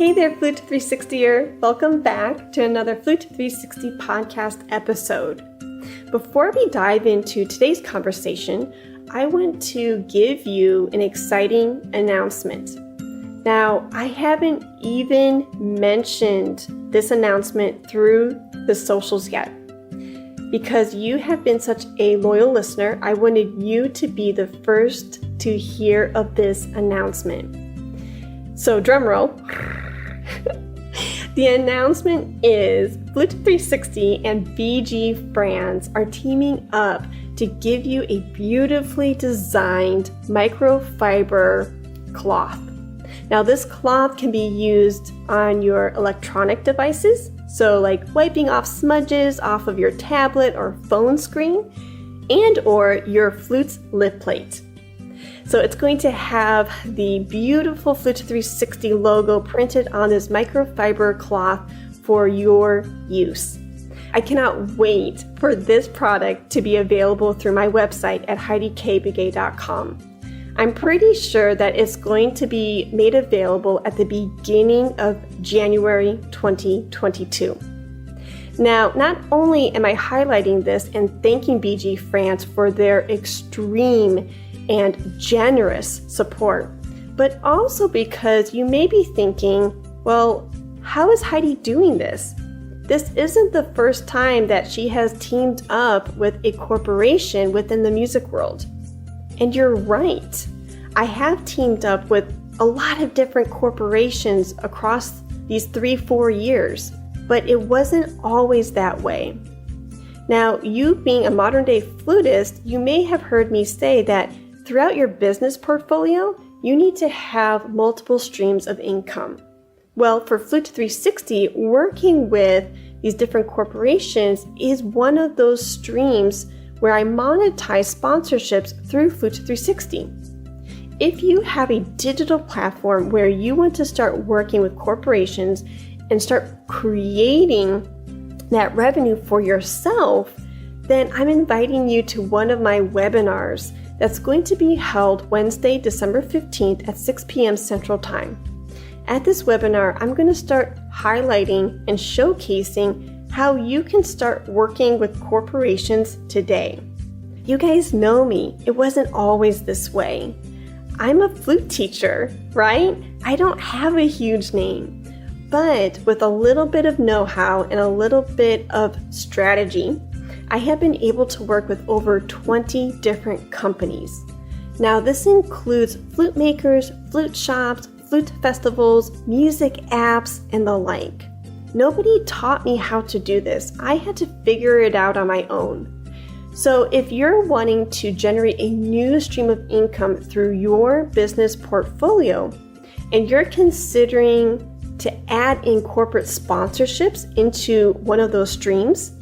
Hey there, Flute 360er. Welcome back to another Flute 360 podcast episode. Before we dive into today's conversation, I want to give you an exciting announcement. Now, I haven't even mentioned this announcement through the socials yet. Because you have been such a loyal listener, I wanted you to be the first to hear of this announcement. So, drum roll. The announcement is Flute 360 and BG brands are teaming up to give you a beautifully designed microfiber cloth. Now, this cloth can be used on your electronic devices, so like wiping off smudges off of your tablet or phone screen, and or your flute's lip plate. So it's going to have the beautiful Flute 360 logo printed on this microfiber cloth for your use. I cannot wait for this product to be available through my website at HeidiKayBegay.com. I'm pretty sure that it's going to be made available at the beginning of January 2022. Now, not only am I highlighting this and thanking BG France for their extreme and generous support, but also because you may be thinking, well, how is Heidi doing this? This isn't the first time that she has teamed up with a corporation within the music world. And you're right. I have teamed up with a lot of different corporations across these 3-4 years, but it wasn't always that way. Now, you being a modern day flutist, you may have heard me say that throughout your business portfolio, you need to have multiple streams of income. Well, for Flute 360, working with these different corporations is one of those streams where I monetize sponsorships through Flute 360. If you have a digital platform where you want to start working with corporations and start creating that revenue for yourself, then I'm inviting you to one of my webinars that's going to be held Wednesday, December 15th at 6 p.m. Central Time. At this webinar, I'm going to start highlighting and showcasing how you can start working with corporations today. You guys know me. It wasn't always this way. I'm a flute teacher, right? I don't have a huge name, but with a little bit of know-how and a little bit of strategy, I have been able to work with over 20 different companies. Now, this includes flute makers, flute shops, flute festivals, music apps, and the like. Nobody taught me how to do this. I had to figure it out on my own. So if you're wanting to generate a new stream of income through your business portfolio, and you're considering to add in corporate sponsorships into one of those streams,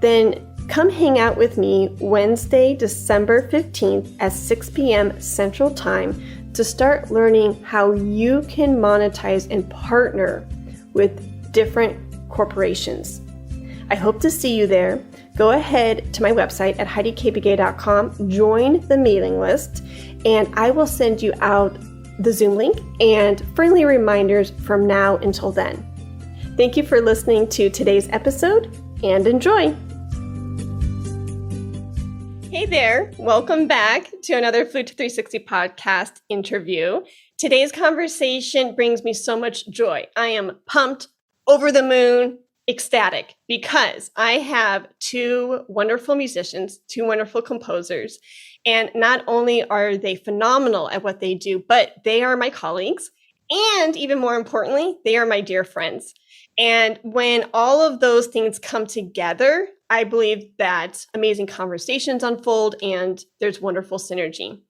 then come hang out with me Wednesday, December 15th at 6 p.m. Central Time to start learning how you can monetize and partner with different corporations. I hope to see you there. Go ahead to my website at HeidiKayBegay.com, join the mailing list, and I will send you out the Zoom link and friendly reminders from now until then. Thank you for listening to today's episode and enjoy. Hey there, welcome back to another Flute 360 podcast interview. Today's conversation brings me so much joy. I am pumped, over the moon, ecstatic, because I have two wonderful musicians, two wonderful composers, and not only are they phenomenal at what they do, but they are my colleagues, and even more importantly, they are my dear friends. And when all of those things come together, I believe that amazing conversations unfold and there's wonderful synergy.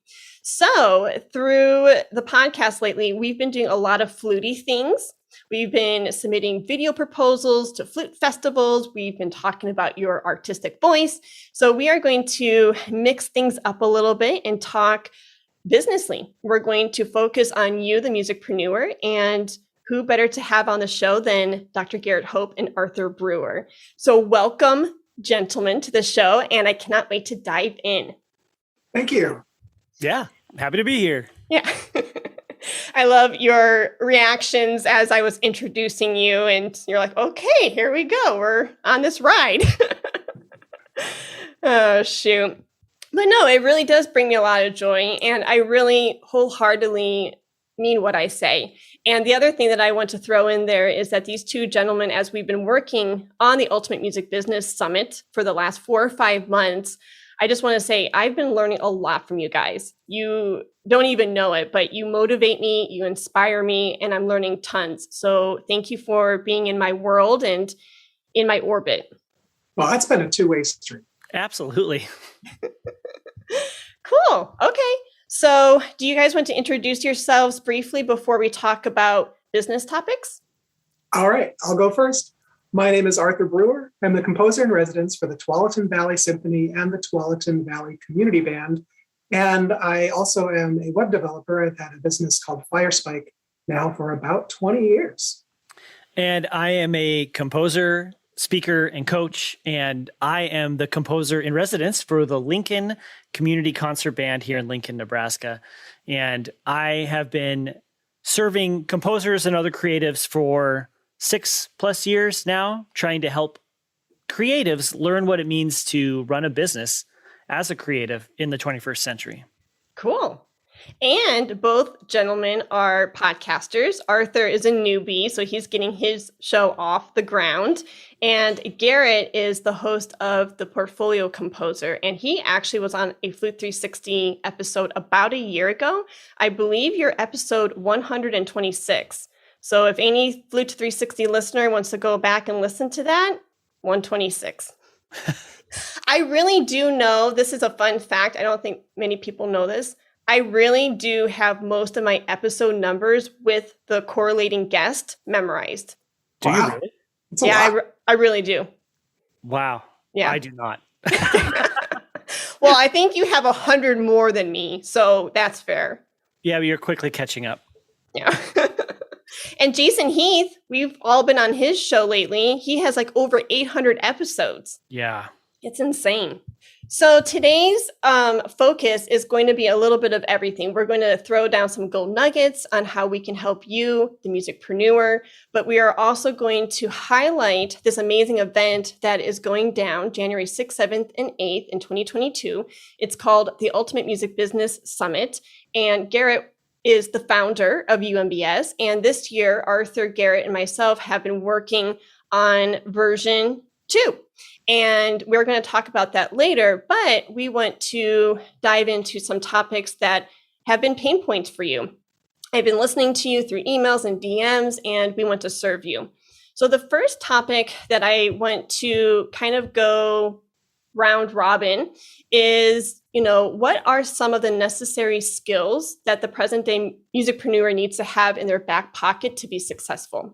So through the podcast lately, we've been doing a lot of flutey things. We've been submitting video proposals to flute festivals. We've been talking about your artistic voice. So we are going to mix things up a little bit and talk businessly. We're going to focus on you, the musicpreneur, and who better to have on the show than Dr. Garrett Hope and Brewer. So welcome, gentlemen, to the show, and I cannot wait to dive in. Thank you. Yeah, happy to be here. Yeah. I love your reactions as I was introducing you, and you're like, okay, here we go. We're on this ride. Oh, shoot. But no, it really does bring me a lot of joy, and I really wholeheartedly mean what I say. And the other thing that I want to throw in there is that these two gentlemen, as we've been working on the Ultimate Music Business Summit for the last 4 or 5 months, I just want to say I've been learning a lot from you guys. You don't even know it, but you motivate me, you inspire me, and I'm learning tons. So thank you for being in my world and in my orbit. Well, that's been a two-way street. Absolutely. Cool. Okay. So do you guys want to introduce yourselves briefly before we talk about business topics? All right, I'll go first. My name is Arthur Brewer. I'm the composer in residence for the Tualatin Valley Symphony and the Tualatin Valley Community Band. And I also am a web developer. I've had a business called Firespike now for about 20 years. And I am a composer, speaker, and coach. And I am the composer in residence for the Lincoln Community Concert Band here in Lincoln, Nebraska. And I have been serving composers and other creatives for 6+ years now, trying to help creatives learn what it means to run a business as a creative in the 21st century. Cool. And both gentlemen are podcasters. Arthur is a newbie, so he's getting his show off the ground. And Garrett is the host of The Portfolio Composer. And he actually was on a Flute 360 episode about a year ago. I believe you're episode 126. So if any Flute 360 listener wants to go back and listen to that, 126. I really do know, this is a fun fact. I don't think many people know this. I really do have most of my episode numbers with the correlating guest memorized. Do you really? Yeah, I really do. Wow. Yeah. I do not. Well, I think you have 100 more than me, so that's fair. Yeah, but you're quickly catching up. Yeah. And Jason Heath, we've all been on his show lately. He has like over 800 episodes. Yeah. It's insane. So today's focus is going to be a little bit of everything. We're going to throw down some gold nuggets on how we can help you, the musicpreneur, but we are also going to highlight this amazing event that is going down January 6th, 7th, and 8th in 2022. It's called the Ultimate Music Business Summit, and Garrett is the founder of UMBS. And this year, Arthur, Garrett, and myself have been working on version 2. And we're going to talk about that later, but we want to dive into some topics that have been pain points for you. I've been listening to you through emails and DMs, and we want to serve you. So the first topic that I want to kind of go round robin is, what are some of the necessary skills that the present day musicpreneur needs to have in their back pocket to be successful?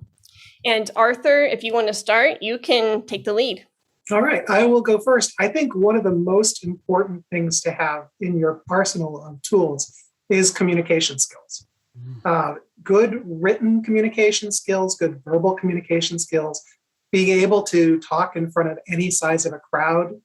And Arthur, if you want to start, you can take the lead. All right, I will go first. I think one of the most important things to have in your arsenal of tools is communication skills. Good written communication skills, good verbal communication skills, being able to talk in front of any size of a crowd,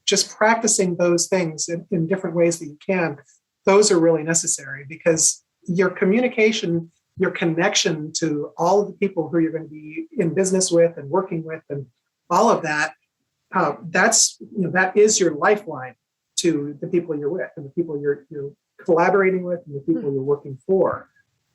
just practicing those things in different ways that you can, those are really necessary because your communication, your connection to all of the people who you're going to be in business with and working with and all of that, that is your lifeline to the people you're with and the people you're collaborating with and the people you're working for.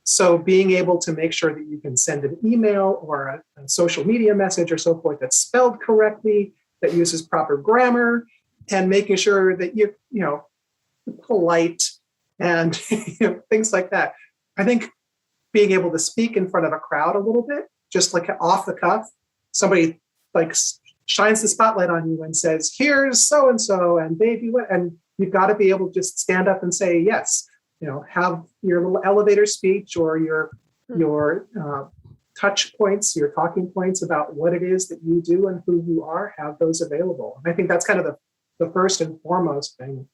So being able to make sure that you can send an email or a social media message or so forth that's spelled correctly, that uses proper grammar, and making sure that you're polite and things like that. I think being able to speak in front of a crowd a little bit, just like off the cuff, somebody like shines the spotlight on you and says, here's so-and-so and baby, and you've got to be able to just stand up and say, yes, have your little elevator speech or your touch points, your talking points about what it is that you do and who you are, have those available. And I think that's kind of the first and foremost thing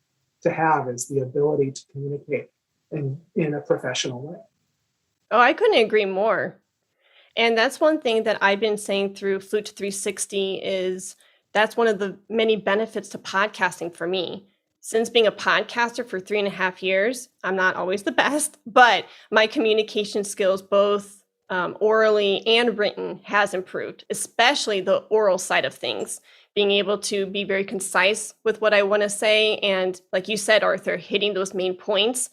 to have is the ability to communicate in a professional way. Oh, I couldn't agree more. And that's one thing that I've been saying through Flute 360 is that's one of the many benefits to podcasting for me. since being a podcaster for 3.5 years, I'm not always the best, but my communication skills, both orally and written, has improved, especially the oral side of things, being able to be very concise with what I want to say. And like you said, Arthur, hitting those main points,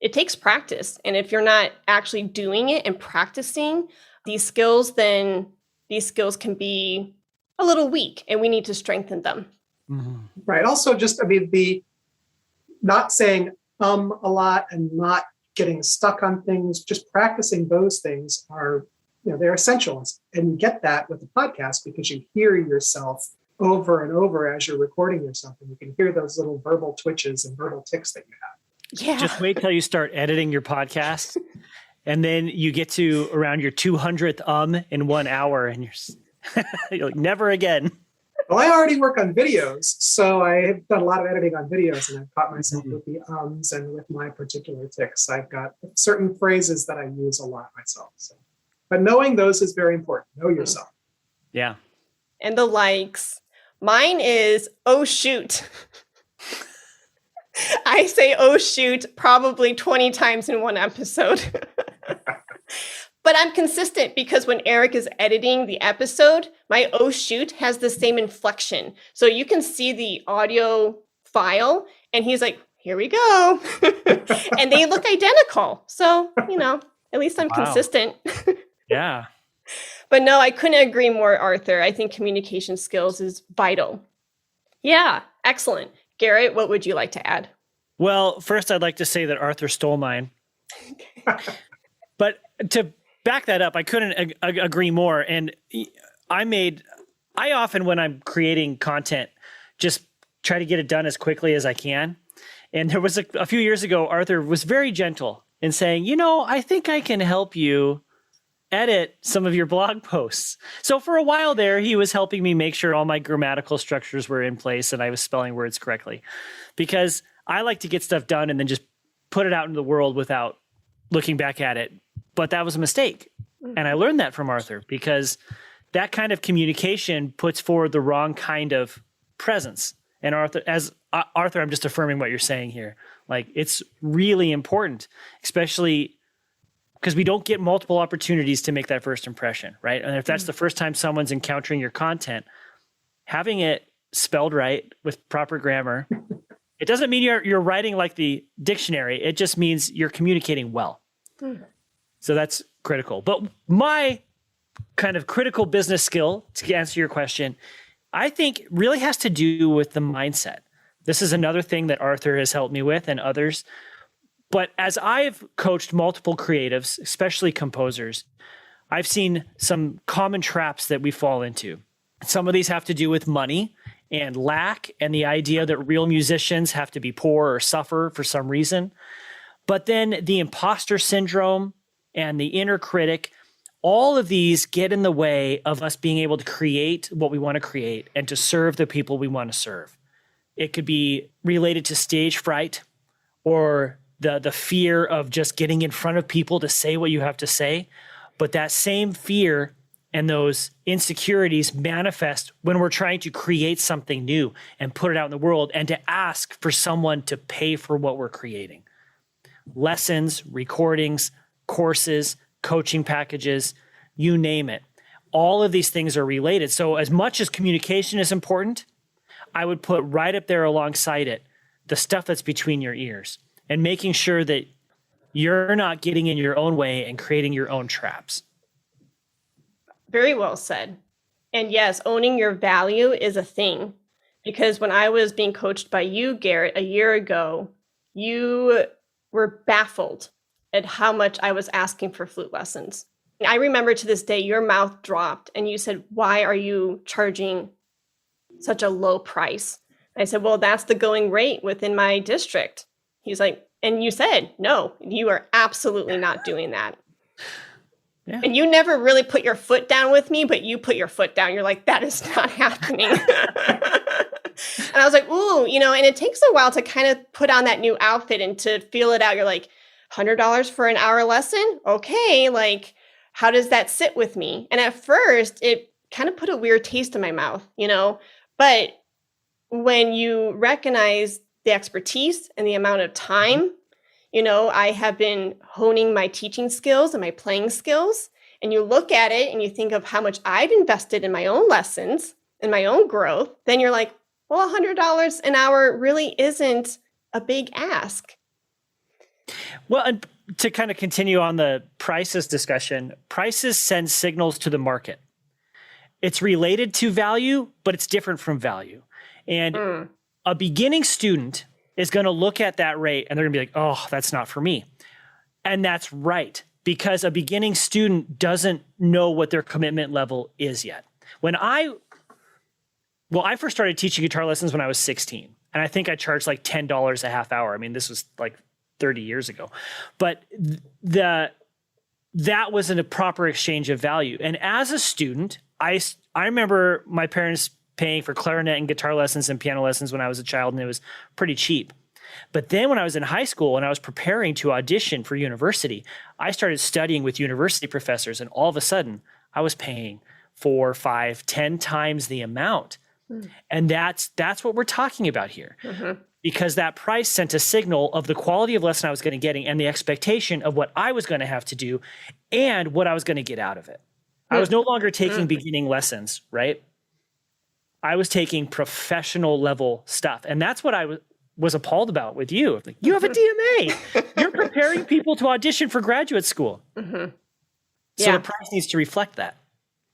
it takes practice. And if you're not actually doing it and practicing these skills, then these skills can be a little weak and we need to strengthen them. Mm-hmm. Right. Also, just, the not saying a lot and not getting stuck on things, just practicing those things are, they're essentials. And you get that with the podcast because you hear yourself over and over as you're recording yourself. And you can hear those little verbal twitches and verbal tics that you have. Yeah. Just wait till you start editing your podcast. And then you get to around your 200th in 1 hour and you're like, never again. Well, I already work on videos, so I have done a lot of editing on videos, and I've caught myself with the ums and with my particular tics. I've got certain phrases that I use a lot myself. So. But knowing those is very important. Know yourself. Yeah. And the likes. Mine is, oh, shoot. I say, oh, shoot, probably 20 times in one episode. But I'm consistent because when Eric is editing the episode, my oh shoot has the same inflection. So you can see the audio file and he's like, here we go. And they look identical. So, at least I'm consistent. Yeah. But no, I couldn't agree more, Arthur. I think communication skills is vital. Yeah, excellent. Garrett, what would you like to add? Well, first I'd like to say that Arthur stole mine. But to back that up, I couldn't agree more. And I often, when I'm creating content, just try to get it done as quickly as I can. And there was a few years ago, Arthur was very gentle in saying, I think I can help you edit some of your blog posts. So for a while there, he was helping me make sure all my grammatical structures were in place and I was spelling words correctly. Because I like to get stuff done and then just put it out into the world without looking back at it. But that was a mistake. And I learned that from Arthur because that kind of communication puts forward the wrong kind of presence. And Arthur, I'm just affirming what you're saying here. Like, it's really important, especially because we don't get multiple opportunities to make that first impression, right? And if that's the first time someone's encountering your content, having it spelled right with proper grammar, it doesn't mean you're writing like the dictionary. It just means you're communicating well. So that's critical. But my kind of critical business skill, to answer your question, I think really has to do with the mindset. This is another thing that Arthur has helped me with and others. But as I've coached multiple creatives, especially composers, I've seen some common traps that we fall into. Some of these have to do with money and lack and the idea that real musicians have to be poor or suffer for some reason. But then the imposter syndrome and the inner critic, all of these get in the way of us being able to create what we want to create and to serve the people we want to serve. It could be related to stage fright or the fear of just getting in front of people to say what you have to say. But that same fear and those insecurities manifest when we're trying to create something new and put it out in the world and to ask for someone to pay for what we're creating. Lessons, recordings, courses, coaching packages, you name it. All of these things are related. So as much as communication is important, I would put right up there alongside it the stuff that's between your ears and making sure that you're not getting in your own way and creating your own traps. Very well said. And yes, owning your value is a thing. Because when I was being coached by you, Garrett, a year ago, you were baffled at how much I was asking for flute lessons. I remember to this day, your mouth dropped and you said, why are you charging such a low price? I said, well, that's the going rate within my district. He's like, and you said, no, you are absolutely not doing that. Yeah. And you never really put your foot down with me, but you put your foot down. You're like, that is not happening. And I was like, ooh, and it takes a while to kind of put on that new outfit and to feel it out. You're like, $100 for an hour lesson? Okay, like, how does that sit with me? And at first, it kind of put a weird taste in my mouth, But when you recognize the expertise and the amount of time, I have been honing my teaching skills and my playing skills. And you look at it and you think of how much I've invested in my own lessons and my own growth, then you're like, well, $100 an hour really isn't a big ask. Well, and to kind of continue on the prices discussion, prices send signals to the market. It's related to value, but it's different from value. And a beginning student is going to look at that rate and they're going to be like, oh, that's not for me. And that's right, because a beginning student doesn't know what their commitment level is yet. I first started teaching guitar lessons when I was 16. And I think I charged like $10 a half hour. I mean, this was like 30 years ago. But that wasn't a proper exchange of value. And as a student, I remember my parents paying for clarinet and guitar lessons and piano lessons when I was a child, and it was pretty cheap. But then when I was in high school and I was preparing to audition for university, I started studying with university professors, and all of a sudden I was paying 4, 5, 10 times the amount. And that's what we're talking about here. Because that price sent a signal of the quality of lesson I was going to get and the expectation of what I was going to have to do and what I was going to get out of it. I was no longer taking beginning lessons, right? I was taking professional level stuff. And that's what I was appalled about with you. Like, you have a DMA. You're preparing people to audition for graduate school. So the price needs to reflect that.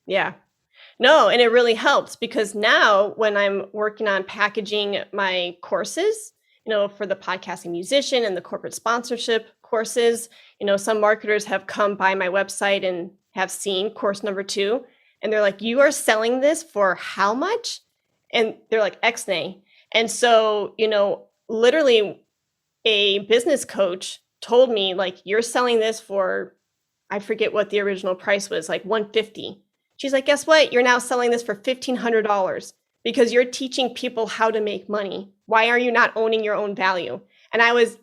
Yeah. No, and it really helps because now when I'm working on packaging my courses, for the podcasting musician and the corporate sponsorship courses, some marketers have come by my website and have seen course number 2, and they're like, you are selling this for how much? And they're like, Xnay. And so, literally a business coach told me, like, you're selling this for, I forget what the original price was, like $150. She's like, guess what? You're now selling this for $1,500 because you're teaching people how to make money. Why are you not owning your own value? And I was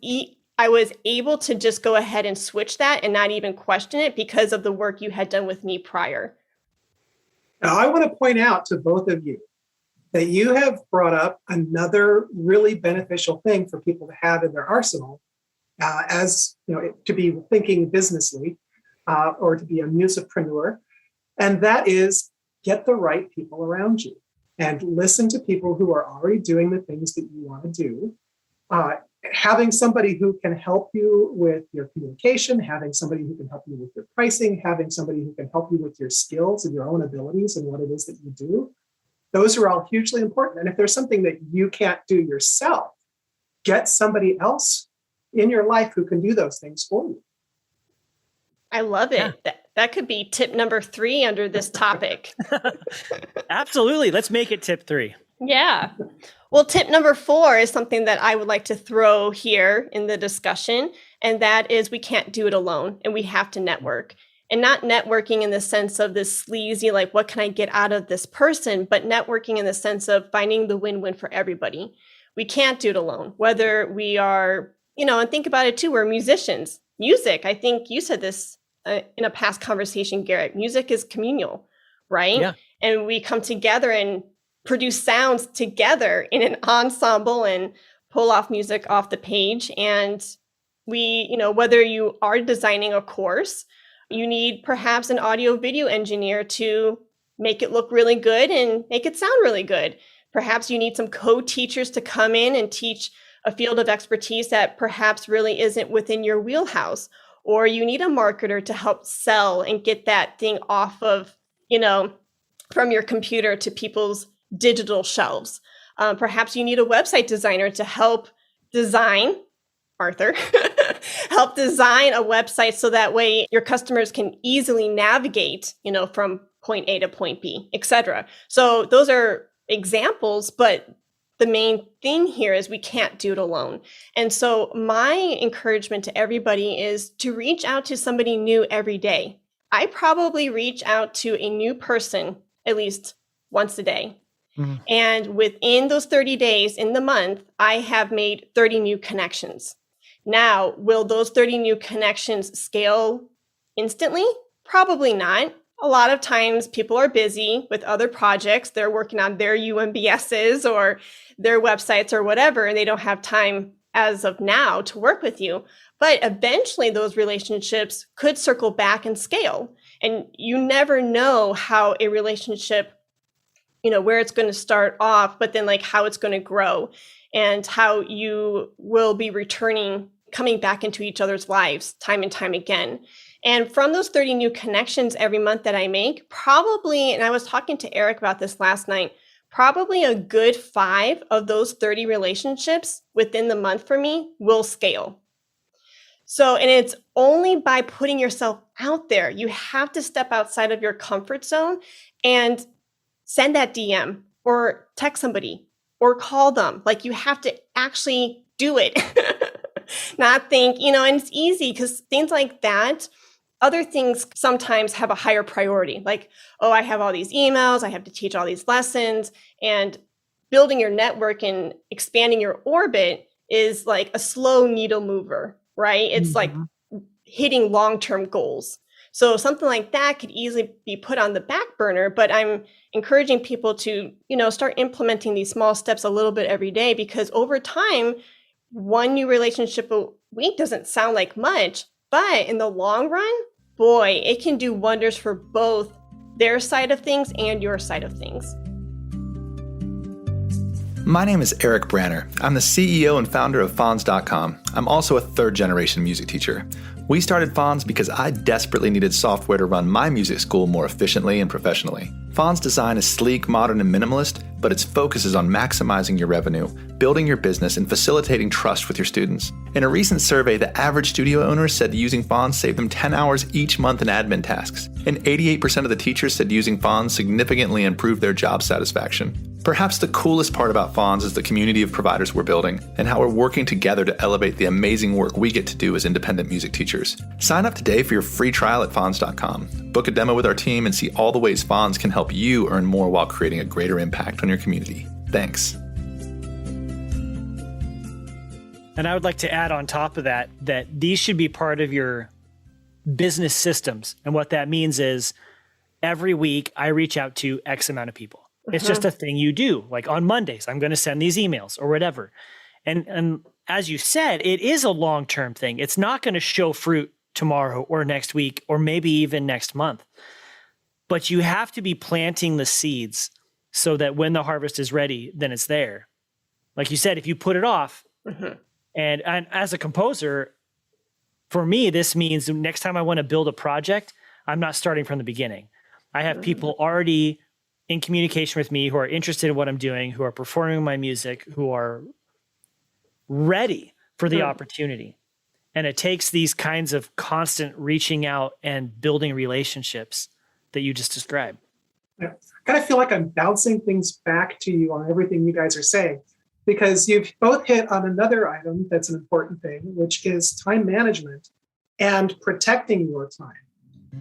able to just go ahead and switch that and not even question it because of the work you had done with me prior. Now, I want to point out to both of you that you have brought up another really beneficial thing for people to have in their arsenal as to be thinking businessly or to be a musicpreneur. And that is get the right people around you and listen to people who are already doing the things that you want to do. Having somebody who can help you with your communication, having somebody who can help you with your pricing, having somebody who can help you with your skills and your own abilities and what it is that you do. Those are all hugely important. And if there's something that you can't do yourself, get somebody else in your life who can do those things for you. I love it. Yeah. That could be tip number 3 under this topic. Absolutely. Let's make it tip 3. Yeah. Well, tip number 4 is something that I would like to throw here in the discussion. And that is we can't do it alone and we have to network. And not networking in the sense of this sleazy, like, what can I get out of this person? But networking in the sense of finding the win-win for everybody. We can't do it alone, whether we are, and think about it too, we're musicians. Music, I think you said this in a past conversation, Garrett, music is communal, right? Yeah. And we come together and produce sounds together in an ensemble and pull off music off the page. And we, whether you are designing a course, you need perhaps an audio video engineer to make it look really good and make it sound really good. Perhaps you need some co-teachers to come in and teach a field of expertise that perhaps really isn't within your wheelhouse. Or you need a marketer to help sell and get that thing off of, from your computer to people's digital shelves. Perhaps you need a website designer to help design, Arthur, help design a website so that way your customers can easily navigate, from point A to point B, etc. So those are examples, but the main thing here is we can't do it alone. And so my encouragement to everybody is to reach out to somebody new every day. I probably reach out to a new person at least once a day. Mm-hmm. And within those 30 days in the month, I have made 30 new connections. Now, will those 30 new connections scale instantly? Probably not. A lot of times people are busy with other projects. They're working on their UMBSs or their websites or whatever, and they don't have time as of now to work with you. But eventually those relationships could circle back and scale. And you never know how a relationship, where it's going to start off, but then like how it's going to grow and how you will be coming back into each other's lives time and time again. And from those 30 new connections every month that I make, probably, and I was talking to Eric about this last night, probably a good 5 of those 30 relationships within the month for me will scale. So, and it's only by putting yourself out there. You have to step outside of your comfort zone and send that DM or text somebody or call them. Like, you have to actually do it. Not think, and it's easy because things like that, other things sometimes have a higher priority. Like, oh, I have all these emails, I have to teach all these lessons, and building your network and expanding your orbit is like a slow needle mover, right? It's like hitting long-term goals. So something like that could easily be put on the back burner, but I'm encouraging people to, start implementing these small steps a little bit every day, because over time, one new relationship a week doesn't sound like much, but in the long run, boy, it can do wonders for both their side of things and your side of things. My name is Eric Branner. I'm the CEO and founder of Fonz.com. I'm also a third-generation music teacher. We started Fonz because I desperately needed software to run my music school more efficiently and professionally. Fonz design is sleek, modern, and minimalist, but its focus is on maximizing your revenue, building your business, and facilitating trust with your students. In a recent survey, the average studio owner said using Fonz saved them 10 hours each month in admin tasks, and 88% of the teachers said using Fonz significantly improved their job satisfaction. Perhaps the coolest part about Fonz is the community of providers we're building and how we're working together to elevate the amazing work we get to do as independent music teachers. Sign up today for your free trial at Fonz.com. Book a demo with our team and see all the ways Fonz can help you earn more while creating a greater impact on your community. Thanks. And I would like to add on top of that these should be part of your business systems. And what that means is every week I reach out to X amount of people. It's just a thing you do. Like on Mondays, I'm going to send these emails or whatever. And as you said, it is a long-term thing. It's not going to show fruit tomorrow or next week or maybe even next month. But you have to be planting the seeds so that when the harvest is ready, then it's there. Like you said, if you put it off, and as a composer, for me, this means next time I want to build a project, I'm not starting from the beginning. I have people already in communication with me who are interested in what I'm doing, who are performing my music, who are ready for the opportunity. And it takes these kinds of constant reaching out and building relationships that you just described. Yeah. I kind of feel like I'm bouncing things back to you on everything you guys are saying, because you've both hit on another item that's an important thing, which is time management and protecting your time.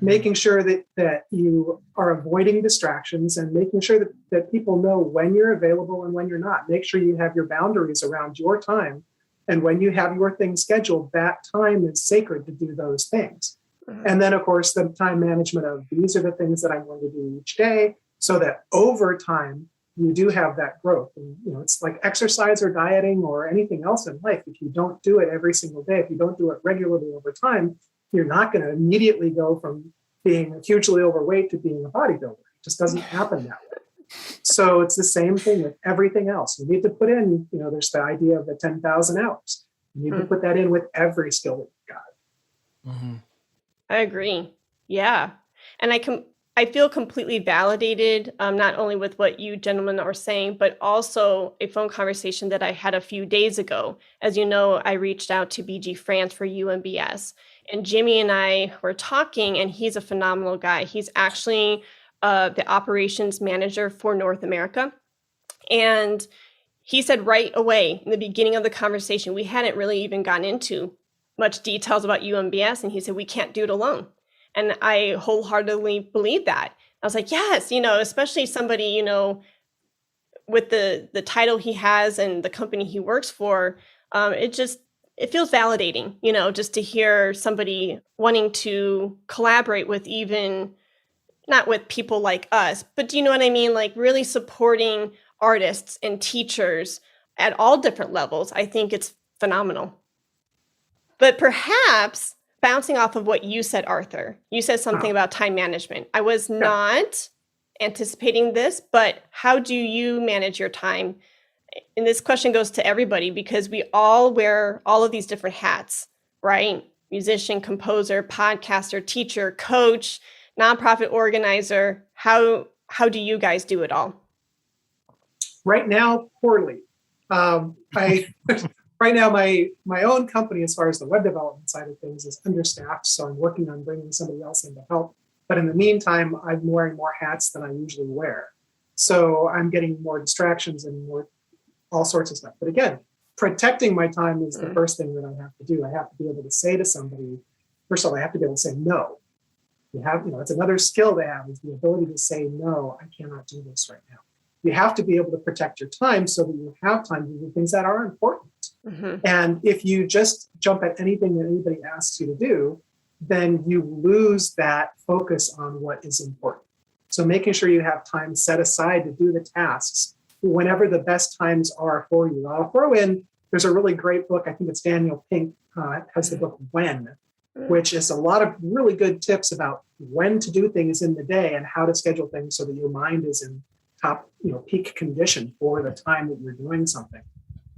Making sure that you are avoiding distractions and making sure that people know when you're available and when you're not. Make sure you have your boundaries around your time. And when you have your things scheduled, that time is sacred to do those things. And then, of course, the time management of these are the things that I'm going to do each day, so that over time, you do have that growth. And, it's like exercise or dieting or anything else in life. If you don't do it every single day, if you don't do it regularly over time, you're not going to immediately go from being hugely overweight to being a bodybuilder. It just doesn't happen that way. So it's the same thing with everything else. You need to put in, there's the idea of the 10,000 hours. You need to put that in with every skill that you've got. I agree. Yeah. And I feel completely validated, not only with what you gentlemen are saying, but also a phone conversation that I had a few days ago. As you know, I reached out to BG France for UMBS. And Jimmy and I were talking, and he's a phenomenal guy. He's actually the operations manager for North America. And he said right away in the beginning of the conversation, we hadn't really even gotten into much details about UMBS. And he said, we can't do it alone. And I wholeheartedly believe that. I was like, yes, especially somebody, with the title he has and the company he works for, it feels validating, just to hear somebody wanting to collaborate with even, not with people like us, but do you know what I mean? Like really supporting artists and teachers at all different levels. I think it's phenomenal. But perhaps bouncing off of what you said, Arthur, you said something about time management. I was not anticipating this, but how do you manage your time? And this question goes to everybody because we all wear all of these different hats, right? Musician, composer, podcaster, teacher, coach, nonprofit organizer. How do you guys do it all? Right now, poorly. Right now, my own company, as far as the web development side of things, is understaffed. So I'm working on bringing somebody else in to help. But in the meantime, I'm wearing more hats than I usually wear. So I'm getting more distractions and more all sorts of stuff. But again, protecting my time is the first thing that I have to do. I have to be able to say to somebody, first of all, I have to be able to say no. It's another skill to have, is the ability to say, no, I cannot do this right now. You have to be able to protect your time so that you have time to do things that are important. And if you just jump at anything that anybody asks you to do, then you lose that focus on what is important. So making sure you have time set aside to do the tasks whenever the best times are for you. I'll throw in, there's a really great book, I think it's Daniel Pink, has the book When, which is a lot of really good tips about when to do things in the day and how to schedule things so that your mind is in top, peak condition for the time that you're doing something.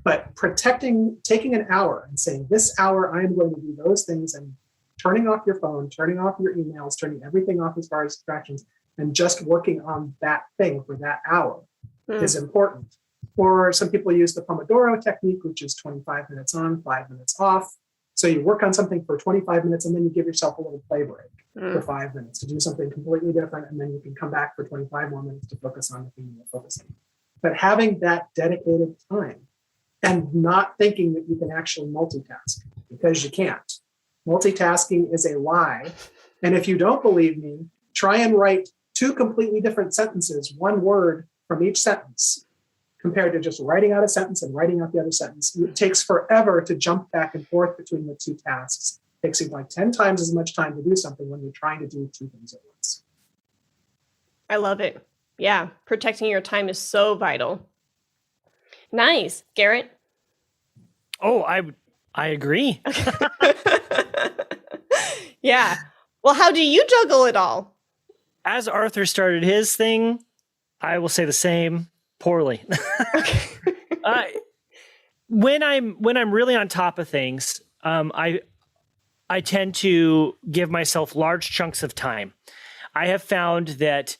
But taking an hour and saying, this hour I am going to do those things, and turning off your phone, turning off your emails, turning everything off as far as distractions, and just working on that thing for that hour is important. Or some people use the Pomodoro Technique, which is 25 minutes on, 5 minutes off. So you work on something for 25 minutes and then you give yourself a little play break for 5 minutes to do something completely different. And then you can come back for 25 more minutes to focus on the thing you're focusing on. But having that dedicated time and not thinking that you can actually multitask, because you can't. Multitasking is a lie. And if you don't believe me, try and write 2 completely different sentences, 1 word from each sentence, compared to just writing out a sentence and writing out the other sentence. It takes forever to jump back and forth between the 2 tasks. It takes you like 10 times as much time to do something when you're trying to do 2 things at once. I love it. Yeah, protecting your time is so vital. Nice. Garrett? Oh, I agree. Yeah. Well, how do you juggle it all? As Arthur started his thing, I will say the same. Poorly. When I'm really on top of things, I tend to give myself large chunks of time. I have found that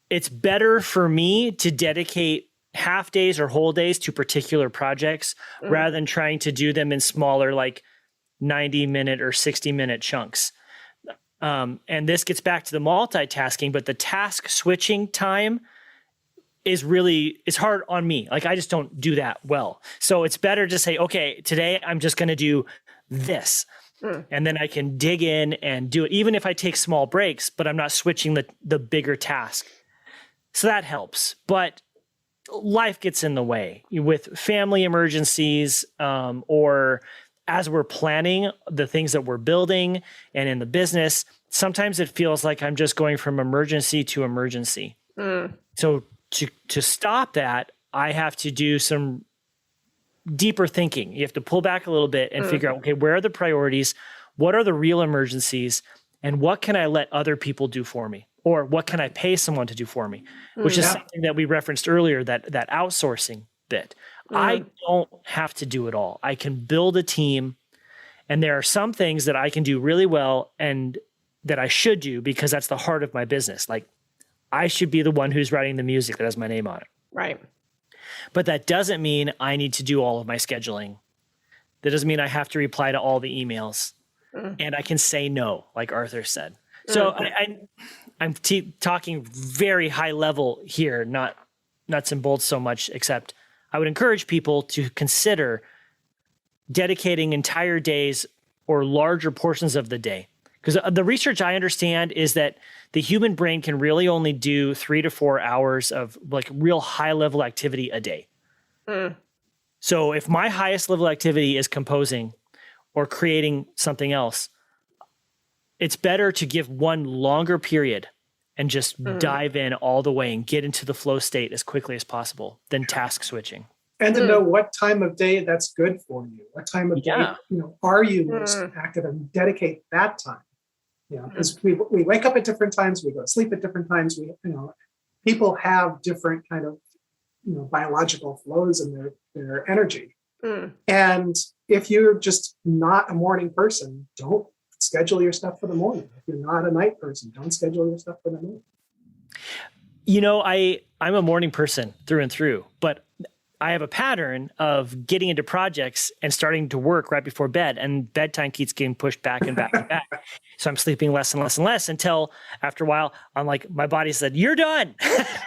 it's better for me to dedicate half days or whole days to particular projects rather than trying to do them in smaller, like 90-minute or 60-minute chunks. And this gets back to the multitasking, but the task switching time it's hard on me. Like, I just don't do that well. So it's better to say, okay, today I'm just going to do this. And then I can dig in and do it, even if I take small breaks, but I'm not switching the bigger task. So that helps. But life gets in the way with family emergencies, or as we're planning the things that we're building and in the business. Sometimes it feels like I'm just going from emergency to emergency. So to stop that, I have to do some deeper thinking. You have to pull back a little bit and figure out, okay, where are the priorities? What are the real emergencies? And what can I let other people do for me? Or what can I pay someone to do for me? Which is something that we referenced earlier, that outsourcing bit. I don't have to do it all. I can build a team, and there are some things that I can do really well and that I should do because that's the heart of my business. Like, I should be the one who's writing the music that has my name on it. Right. But that doesn't mean I need to do all of my scheduling. That doesn't mean I have to reply to all the emails. And I can say no, like Arthur said. So I'm talking very high level here, not nuts and bolts so much, except I would encourage people to consider dedicating entire days or larger portions of the day. Because the research I understand is that the human brain can really only do 3 to 4 hours of like real high level activity a day. So if my highest level activity is composing or creating something else, it's better to give one longer period and just dive in all the way and get into the flow state as quickly as possible, then task switching. And to know what time of day that's good for you. What time of day, are you most active, and dedicate that time. Because we wake up at different times, we go to sleep at different times. People have different kind of biological flows in their energy. And if you're just not a morning person, don't schedule your stuff for the morning. If you're not a night person, don't schedule your stuff for the night. I'm a morning person through and through, but I have a pattern of getting into projects and starting to work right before bed, and bedtime keeps getting pushed back and back and back. So I'm sleeping less and less and less until after a while, I'm like, my body said, you're done.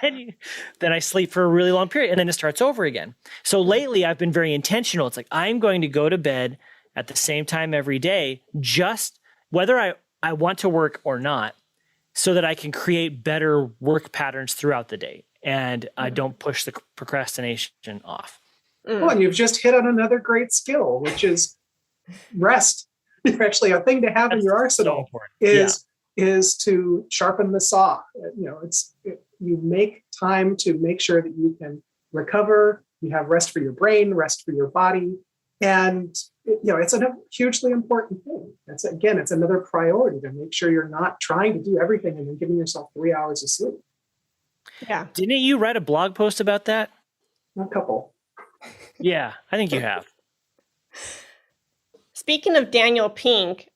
Then I sleep for a really long period, and then it starts over again. So lately I've been very intentional. It's like, I'm going to go to bed at the same time every day, just whether I want to work or not, so that I can create better work patterns throughout the day. And I don't push the procrastination off. Oh, and you've just hit on another great skill, which is rest. Actually, a thing to have in your arsenal is to sharpen the saw. You make time to make sure that you can recover. You have rest for your brain, rest for your body, and it's a hugely important thing. It's another priority to make sure you're not trying to do everything and then giving yourself 3 hours of sleep. Yeah. Didn't you write a blog post about that? A couple. Yeah, I think you have. Speaking of Daniel Pink,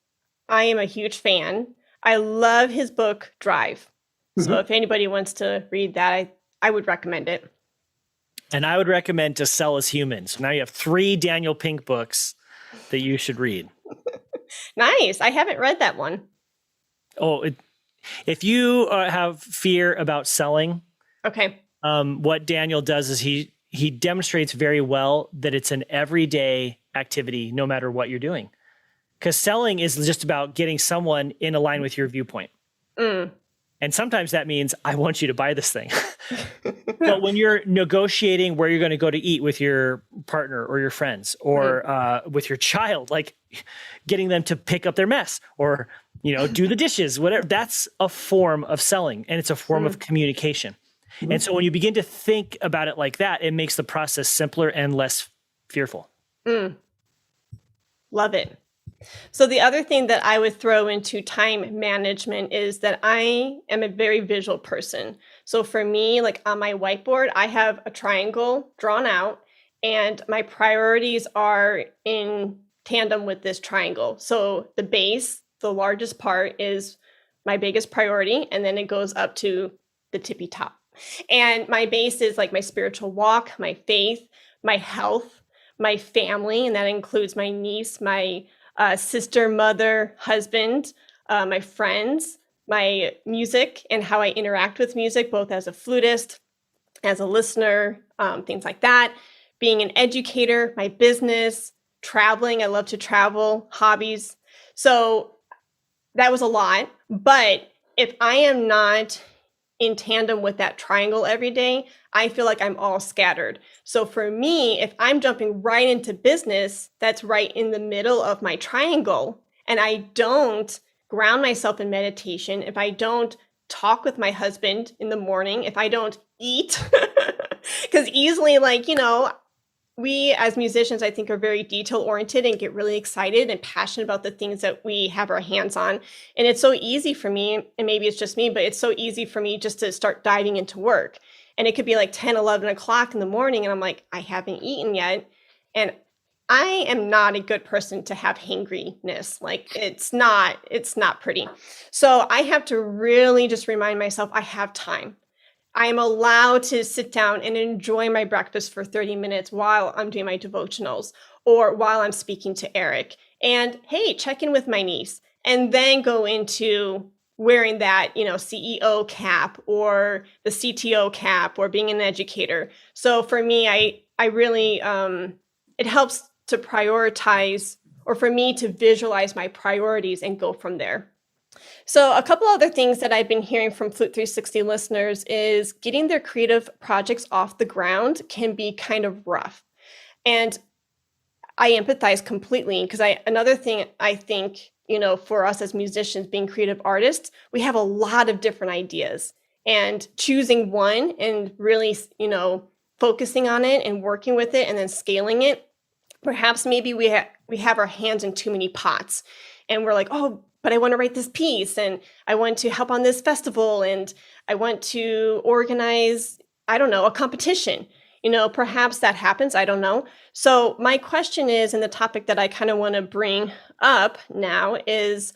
I am a huge fan. I love his book, Drive. So if anybody wants to read that, I would recommend it. And I would recommend To Sell as Human. So now you have 3 Daniel Pink books that you should read. Nice. I haven't read that one. If you have fear about selling, okay. What Daniel does is he demonstrates very well that it's an everyday activity, no matter what you're doing. Because selling is just about getting someone in line with your viewpoint. And sometimes that means, I want you to buy this thing. But when you're negotiating where you're going to go to eat with your partner or your friends or with your child, like getting them to pick up their mess or, do the dishes, whatever, that's a form of selling, and it's a form of communication. And so when you begin to think about it like that, it makes the process simpler and less fearful. Love it. So the other thing that I would throw into time management is that I am a very visual person. So for me, like on my whiteboard, I have a triangle drawn out, and my priorities are in tandem with this triangle. So the base, the largest part, is my biggest priority, and then it goes up to the tippy top. And my base is like my spiritual walk, my faith, my health, my family, and that includes my niece, my sister, mother, husband, my friends, my music, and how I interact with music, both as a flutist, as a listener, things like that. Being an educator, my business, traveling. I love to travel, hobbies. So that was a lot. But if I am not in tandem with that triangle every day, I feel like I'm all scattered. So for me, if I'm jumping right into business, that's right in the middle of my triangle, and I don't ground myself in meditation, if I don't talk with my husband in the morning, if I don't eat, because easily, we as musicians, I think, are very detail oriented and get really excited and passionate about the things that we have our hands on. And it's so easy for me, and maybe it's just me, but it's so easy for me just to start diving into work. And it could be like 10, 11 o'clock in the morning, and I'm like, I haven't eaten yet. And I am not a good person to have hangriness. Like it's not pretty. So I have to really just remind myself I have time. I am allowed to sit down and enjoy my breakfast for 30 minutes while I'm doing my devotionals or while I'm speaking to Eric. And hey, check in with my niece, and then go into wearing that, CEO cap or the CTO cap or being an educator. So for me, I really, it helps to prioritize, or for me to visualize my priorities and go from there. So a couple other things that I've been hearing from Flute 360 listeners is getting their creative projects off the ground can be kind of rough. And I empathize completely, because another thing I think, for us as musicians being creative artists, we have a lot of different ideas, and choosing one and really, focusing on it and working with it and then scaling it. Perhaps maybe we have our hands in too many pots, and we're like, oh, but I want to write this piece, and I want to help on this festival, and I want to organize, I don't know, a competition. Perhaps that happens. I don't know. So my question is, and the topic that I kind of want to bring up now is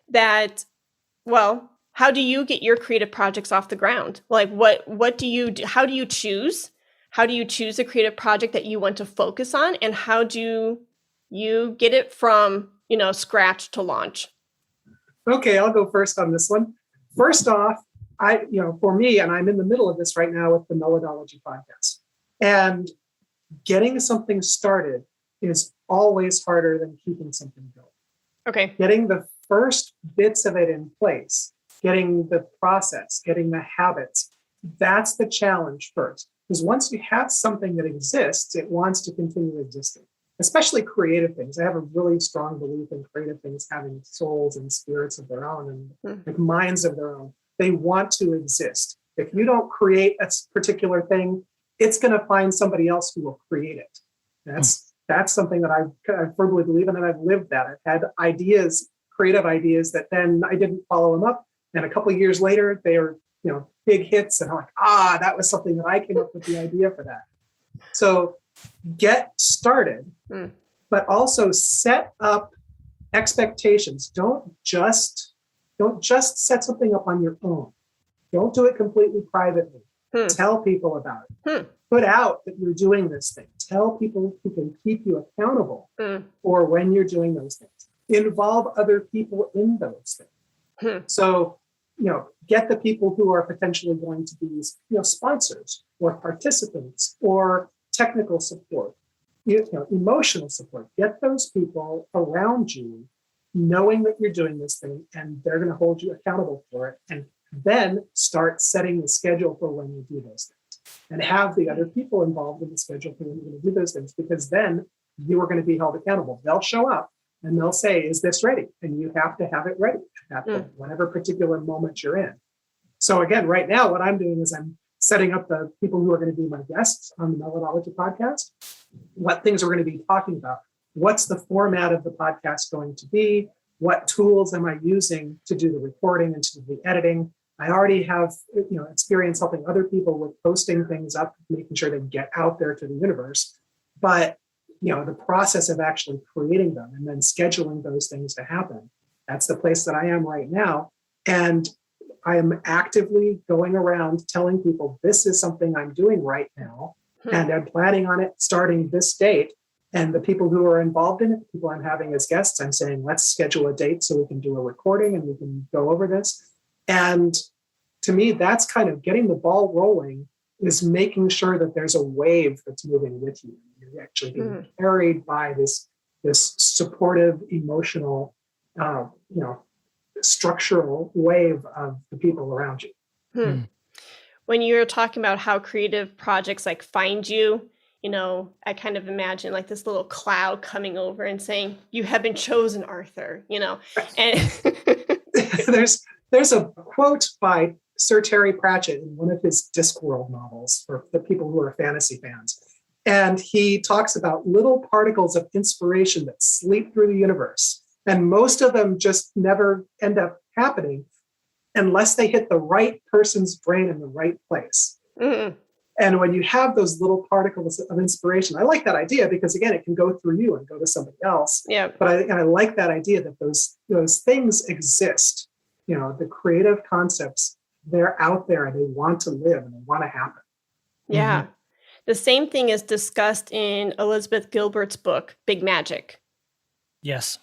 that, well, how do you get your creative projects off the ground? Like, what do you do? How do you choose? How do you choose a creative project that you want to focus on? And how do you get it from, scratch to launch? Okay, I'll go first on this one. First off, for me, and I'm in the middle of this right now with the Melodology podcast, and getting something started is always harder than keeping something going. Okay. Getting the first bits of it in place, getting the process, getting the habits, that's the challenge first. Because once you have something that exists, it wants to continue existing, especially creative things. I have a really strong belief in creative things having souls and spirits of their own and like minds of their own. They want to exist. If you don't create a particular thing, it's going to find somebody else who will create it. That's something that I firmly believe in, and I've lived that. I've had ideas, creative ideas that then I didn't follow them up. And a couple of years later, they are, big hits. And I'm like, that was something that I came up with the idea for that. So get started, but also set up expectations. Don't just set something up on your own. Don't do it completely privately. Tell people about it. Put out that you're doing this thing. Tell people who can keep you accountable for when you're doing those things. Involve other people in those things. So, get the people who are potentially going to be, sponsors or participants or technical support, emotional support. Get those people around you knowing that you're doing this thing, and they're going to hold you accountable for it. And then start setting the schedule for when you do those things, and have the other people involved in the schedule for when you're going to do those things, because then you are going to be held accountable. They'll show up and they'll say, is this ready? And you have to have it ready at whatever particular moment you're in. So again, right now, what I'm doing is I'm setting up the people who are going to be my guests on the Melodology podcast, what things we're going to be talking about. What's the format of the podcast going to be? What tools am I using to do the recording and to do the editing? I already have, experience helping other people with posting things up, making sure they get out there to the universe. But, the process of actually creating them and then scheduling those things to happen, that's the place that I am right now. And I am actively going around telling people, this is something I'm doing right now. And I'm planning on it starting this date. And the people who are involved in it, the people I'm having as guests, I'm saying, let's schedule a date so we can do a recording and we can go over this. And to me, that's kind of getting the ball rolling, is making sure that there's a wave that's moving with you. You're actually being carried by this supportive, emotional, structural wave of the people around you. When you're talking about how creative projects like find you, I kind of imagine like this little cloud coming over and saying, you have been chosen, Arthur, and there's a quote by Sir Terry Pratchett in one of his Discworld novels for the people who are fantasy fans. And he talks about little particles of inspiration that sleep through the universe. And most of them just never end up happening unless they hit the right person's brain in the right place. And when you have those little particles of inspiration, I like that idea because, again, it can go through you and go to somebody else. Yeah. But I like that idea that those things exist. The creative concepts, they're out there and they want to live and they want to happen. Yeah. The same thing is discussed in Elizabeth Gilbert's book, Big Magic. Yes.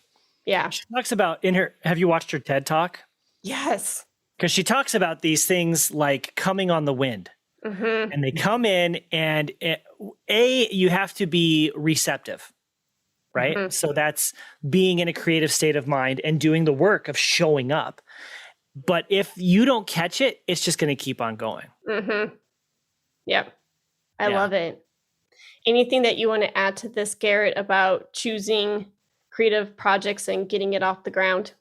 Yeah. She talks about have you watched her TED Talk? Yes. Because she talks about these things like coming on the wind. And they come in and you have to be receptive, right? So that's being in a creative state of mind and doing the work of showing up. But if you don't catch it, it's just going to keep on going. Yep. I love it. Anything that you want to add to this, Garrett, about choosing creative projects and getting it off the ground?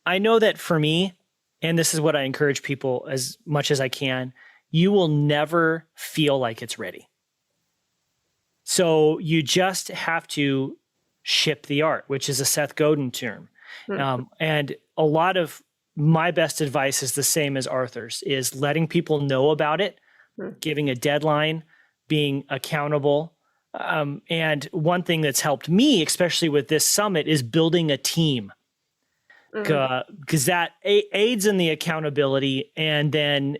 I know that for me, and this is what I encourage people as much as I can, you will never feel like it's ready. So you just have to ship the art, which is a Seth Godin term. And a lot of my best advice is the same as Arthur's, is letting people know about it, giving a deadline, being accountable. And one thing that's helped me, especially with this summit, is building a team. Because that aids in the accountability, and then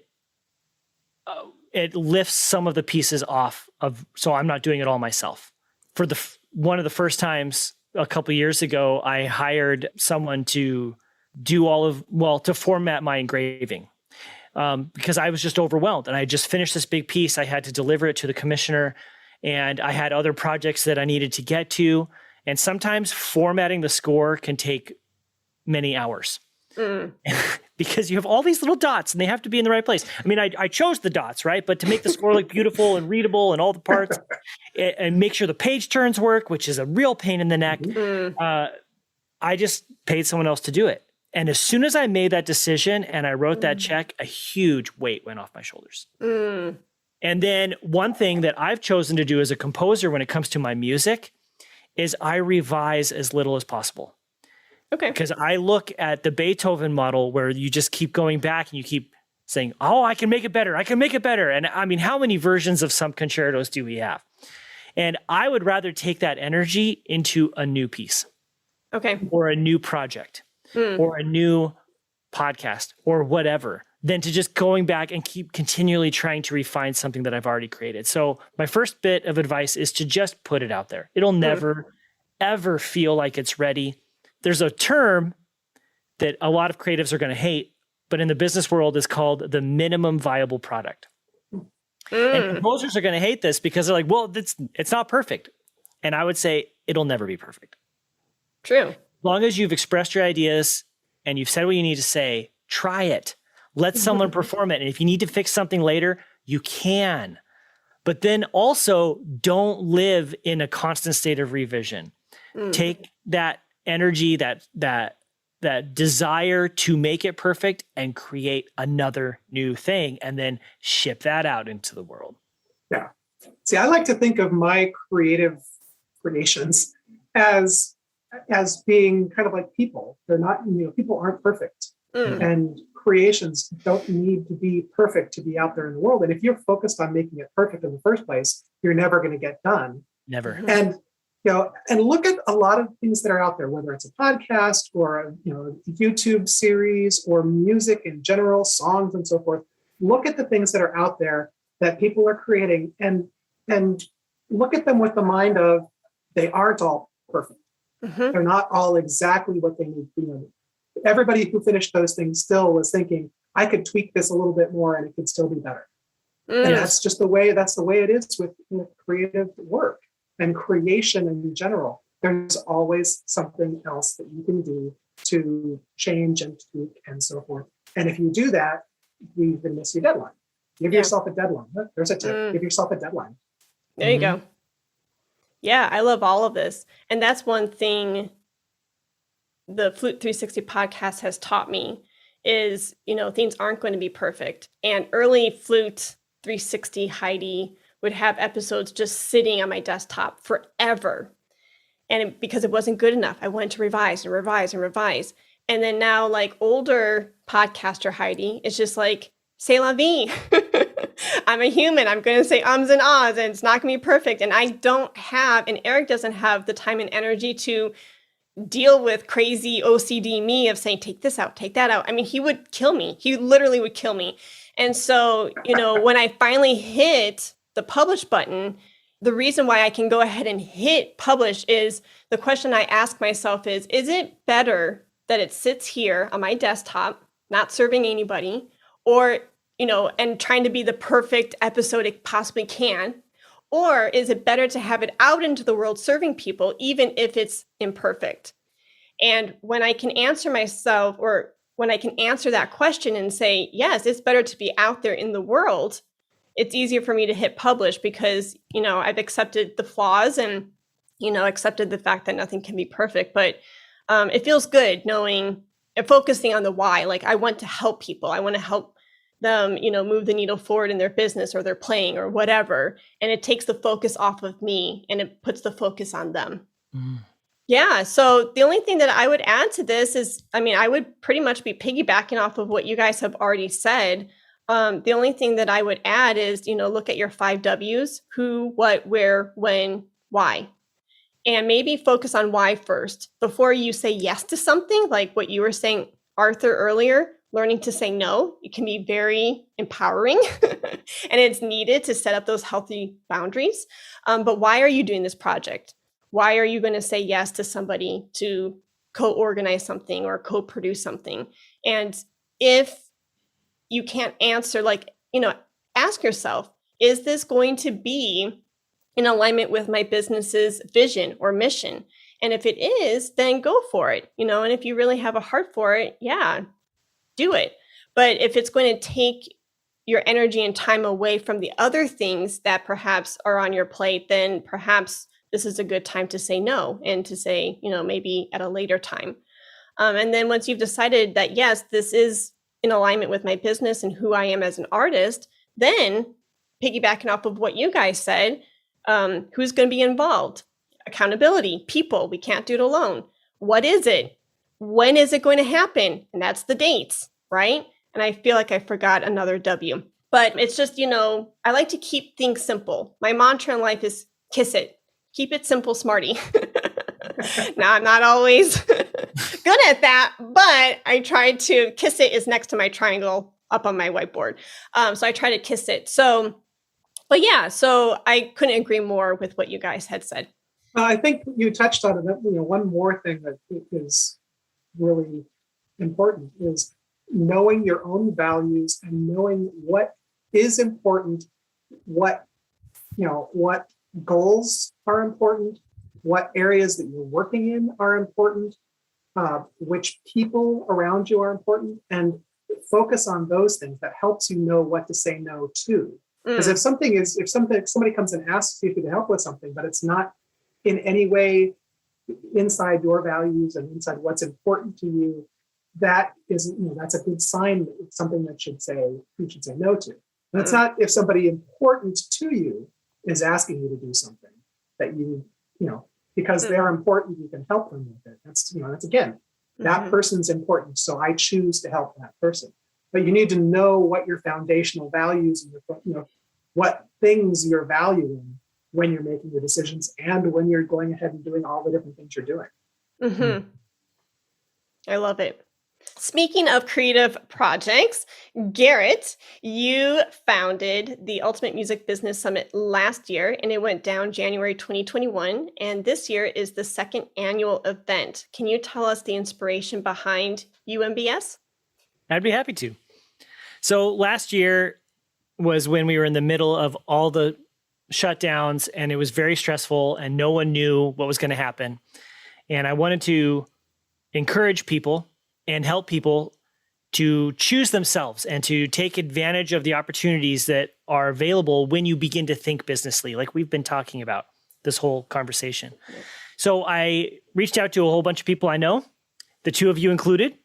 it lifts some of the pieces off of, so I'm not doing it all myself. For one of the first times a couple of years ago, I hired someone to do to format my engraving, because I was just overwhelmed, and I just finished this big piece. I had to deliver it to the commissioner, and I had other projects that I needed to get to. And sometimes formatting the score can take many hours because you have all these little dots and they have to be in the right place. I mean, I chose the dots, right? But to make the score look beautiful and readable and all the parts and make sure the page turns work, which is a real pain in the neck, I just paid someone else to do it. And as soon as I made that decision and I wrote that check, a huge weight went off my shoulders. And then one thing that I've chosen to do as a composer when it comes to my music is I revise as little as possible. Okay. Because I look at the Beethoven model where you just keep going back and you keep saying, oh, I can make it better. I can make it better. And I mean, how many versions of some concertos do we have? And I would rather take that energy into a new piece. Okay. Or a new project or a new podcast or whatever, than to just going back and keep continually trying to refine something that I've already created. So my first bit of advice is to just put it out there. It'll never, ever feel like it's ready. There's a term that a lot of creatives are going to hate, but in the business world is called the minimum viable product. And composers are going to hate this because they're like, well, it's not perfect. And I would say it'll never be perfect. True. As long as you've expressed your ideas and you've said what you need to say, try it. Let someone perform it. And if you need to fix something later, you can. But then also don't live in a constant state of revision. Take that energy, that desire to make it perfect and create another new thing and then ship that out into the world. Yeah. See, I like to think of my creative creations as being kind of like people. They're not, people aren't perfect. And creations don't need to be perfect to be out there in the world. And if you're focused on making it perfect in the first place, you're never going to get done. Never. And and look at a lot of things that are out there, whether it's a podcast or a YouTube series or music in general, songs and so forth. Look at the things that are out there that people are creating and look at them with the mind of they aren't all perfect. They're not all exactly what they need to be. Everybody who finished those things still was thinking, I could tweak this a little bit more and it could still be better. And that's just the way it is with creative work. And creation in general, there's always something else that you can do to change and tweak and so forth. And if you do that, you can miss your deadline. Give yourself a deadline. There's a tip. Give yourself a deadline. There you go. Yeah, I love all of this. And that's one thing the Flute 360 podcast has taught me is, things aren't going to be perfect. And early Flute 360 Heidi would have episodes just sitting on my desktop forever. And because it wasn't good enough, I wanted to revise and revise and revise. And then now, like older podcaster Heidi, it's just like, c'est la vie. I'm a human. I'm going to say ums and ahs, and it's not going to be perfect. And I don't have, and Eric doesn't have the time and energy to deal with crazy OCD me of saying, take this out, take that out. I mean, he would kill me. He literally would kill me. And so, when I finally hit the publish button, the reason why I can go ahead and hit publish is the question I ask myself is it better that it sits here on my desktop, not serving anybody, or, and trying to be the perfect episode it possibly can? Or is it better to have it out into the world serving people, even if it's imperfect? And when I can answer myself, or when I can answer that question and say, yes, it's better to be out there in the world, it's easier for me to hit publish because, I've accepted the flaws and, accepted the fact that nothing can be perfect. But it feels good knowing focusing on the why. Like, I want to help people. I want to help them, move the needle forward in their business or their playing or whatever. And it takes the focus off of me and it puts the focus on them. Mm. Yeah. So the only thing that I would add to this is, I would pretty much be piggybacking off of what you guys have already said. The only thing that I would add is, look at your 5 W's: who, what, where, when, why. And maybe focus on why first before you say yes to something, like what you were saying, Arthur, earlier. Learning to say no, it can be very empowering and it's needed to set up those healthy boundaries. But why are you doing this project? Why are you going to say yes to somebody to co-organize something or co-produce something? And if you can't answer, ask yourself, is this going to be in alignment with my business's vision or mission? And if it is, then go for it. And if you really have a heart for it, yeah, do it. But if it's going to take your energy and time away from the other things that perhaps are on your plate, then perhaps this is a good time to say no and to say, maybe at a later time. And then once you've decided that, yes, this is in alignment with my business and who I am as an artist, then piggybacking off of what you guys said, who's going to be involved? Accountability, people. We can't do it alone. What is it? When is it going to happen? And that's the dates, right? And I feel like I forgot another W. But it's just, I like to keep things simple. My mantra in life is kiss it. Keep it simple, smarty. Now, I'm not always good at that, but I try to kiss it is next to my triangle up on my whiteboard. So I try to kiss it. So I couldn't agree more with what you guys had said. I think you touched on it. One more thing that is really important is knowing your own values and knowing what is important, what goals are important, what areas that you're working in are important, which people around you are important, and focus on those things. That helps you know what to say no to. Because if somebody comes and asks you to help with something, but it's not in any way inside your values and inside what's important to you, that's a good sign that it's something that you should say no to. And it's not if somebody important to you is asking you to do something that because they're important, you can help them with it. That's again, that person's important, so I choose to help that person. But you need to know what your foundational values and what things you're valuing when you're making your decisions and when you're going ahead and doing all the different things you're doing. Mm-hmm. I love it. Speaking of creative projects, Garrett, you founded the Ultimate Music Business Summit last year, and it went down January 2021. And this year is the second annual event. Can you tell us the inspiration behind UMBS? I'd be happy to. So last year was when we were in the middle of all the shutdowns, and it was very stressful, and no one knew what was going to happen. And I wanted to encourage people and help people to choose themselves and to take advantage of the opportunities that are available when you begin to think businessly, like we've been talking about this whole conversation. So I reached out to a whole bunch of people I know, the two of you included,